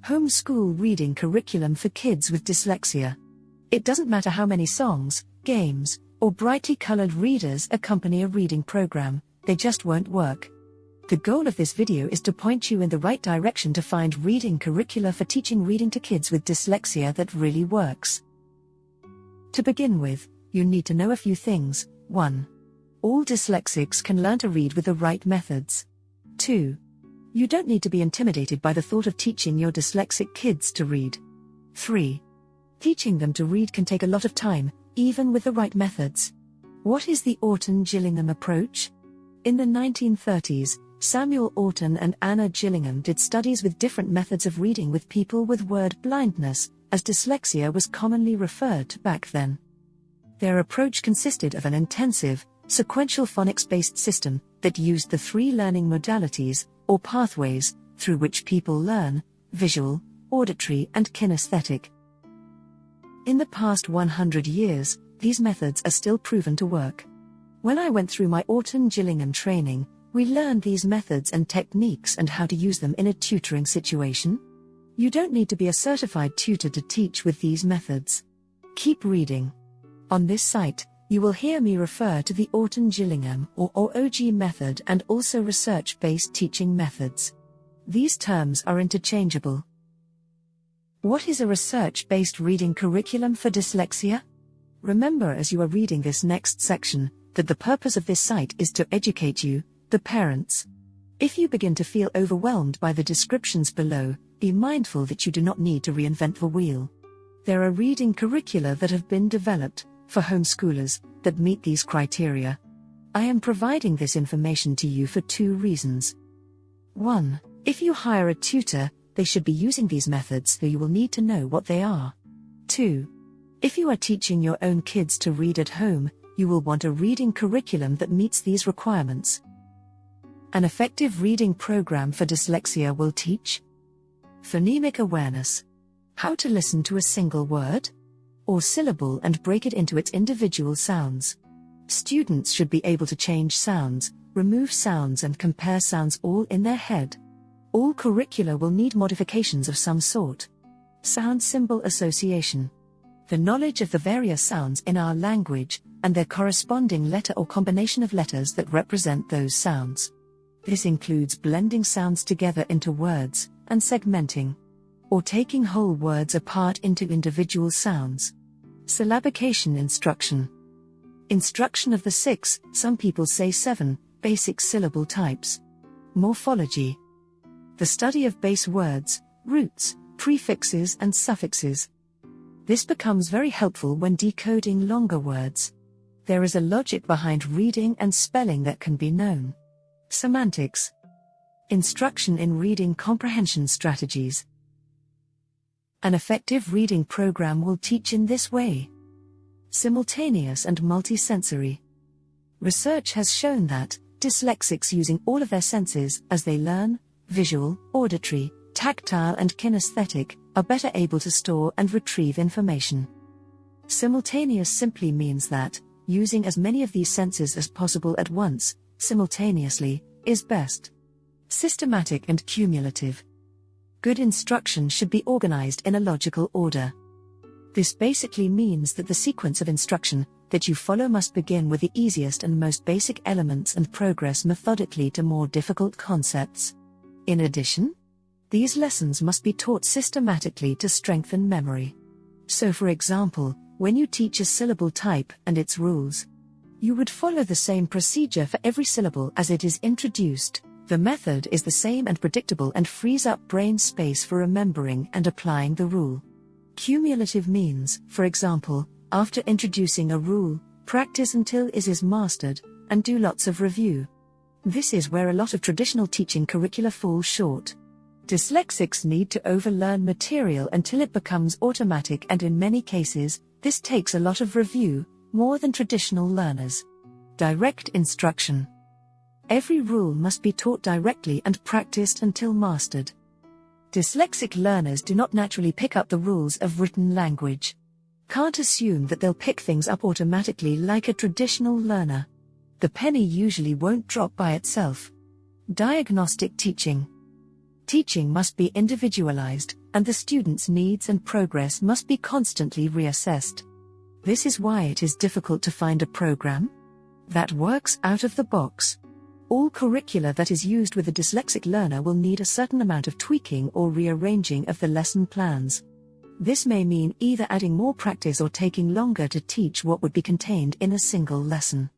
Homeschool Reading Curriculum for Kids with Dyslexia. It doesn't matter how many songs, games, or brightly colored readers accompany a reading program, they just won't work. The goal of this video is to point you in the right direction to find reading curricula for teaching reading to kids with dyslexia that really works. To begin with, you need to know a few things. 1. All dyslexics can learn to read with the right methods. 2. You don't need to be intimidated by the thought of teaching your dyslexic kids to read. 3. Teaching them to read can take a lot of time, even with the right methods. What is the Orton-Gillingham approach? In the 1930s, Samuel Orton and Anna Gillingham did studies with different methods of reading with people with word blindness, as dyslexia was commonly referred to back then. Their approach consisted of an intensive, sequential phonics-based system that used the 3 learning modalities, or pathways, through which people learn: visual, auditory, and kinesthetic. In the past 100 years, these methods are still proven to work. When I went through my Orton-Gillingham training, we learned these methods and techniques and how to use them in a tutoring situation. You don't need to be a certified tutor to teach with these methods. Keep reading. On this site, you will hear me refer to the Orton-Gillingham or OG method and also research-based teaching methods. These terms are interchangeable. What is a research-based reading curriculum for dyslexia? Remember as you are reading this next section, that the purpose of this site is to educate you, the parents. If you begin to feel overwhelmed by the descriptions below, be mindful that you do not need to reinvent the wheel. There are reading curricula that have been developed for homeschoolers that meet these criteria. I am providing this information to you for 2 reasons. 1. If you hire a tutor, they should be using these methods, so you will need to know what they are. 2. If you are teaching your own kids to read at home, you will want a reading curriculum that meets these requirements. An effective reading program for dyslexia will teach phonemic awareness, how to listen to a single word or syllable and break it into its individual sounds. Students should be able to change sounds, remove sounds and compare sounds all in their head. All curricula will need modifications of some sort. Sound symbol association. The knowledge of the various sounds in our language, and their corresponding letter or combination of letters that represent those sounds. This includes blending sounds together into words, and segmenting, or taking whole words apart into individual sounds. Syllabication instruction. Instruction of the 6, some people say 7, basic syllable types. Morphology. The study of base words, roots, prefixes and suffixes. This becomes very helpful when decoding longer words. There is a logic behind reading and spelling that can be known. Semantics. Instruction in reading comprehension strategies. An effective reading program will teach in this way. Simultaneous and multisensory. Research has shown that dyslexics using all of their senses as they learn, visual, auditory, tactile and kinesthetic, are better able to store and retrieve information. Simultaneous simply means that, using as many of these senses as possible at once, simultaneously, is best. Systematic and cumulative. Good instruction should be organized in a logical order. This basically means that the sequence of instruction that you follow must begin with the easiest and most basic elements and progress methodically to more difficult concepts. In addition, these lessons must be taught systematically to strengthen memory. So for example, when you teach a syllable type and its rules, you would follow the same procedure for every syllable as it is introduced. The method is the same and predictable and frees up brain space for remembering and applying the rule. Cumulative means, for example, after introducing a rule, practice until it is mastered, and do lots of review. This is where a lot of traditional teaching curricula fall short. Dyslexics need to overlearn material until it becomes automatic, and in many cases, this takes a lot of review, more than traditional learners. Direct instruction. Every rule must be taught directly and practiced until mastered. Dyslexic learners do not naturally pick up the rules of written language. Can't assume that they'll pick things up automatically like a traditional learner. The penny usually won't drop by itself. Diagnostic teaching. Teaching must be individualized, and the student's needs and progress must be constantly reassessed. This is why it is difficult to find a program that works out of the box. All curricula that is used with a dyslexic learner will need a certain amount of tweaking or rearranging of the lesson plans. This may mean either adding more practice or taking longer to teach what would be contained in a single lesson.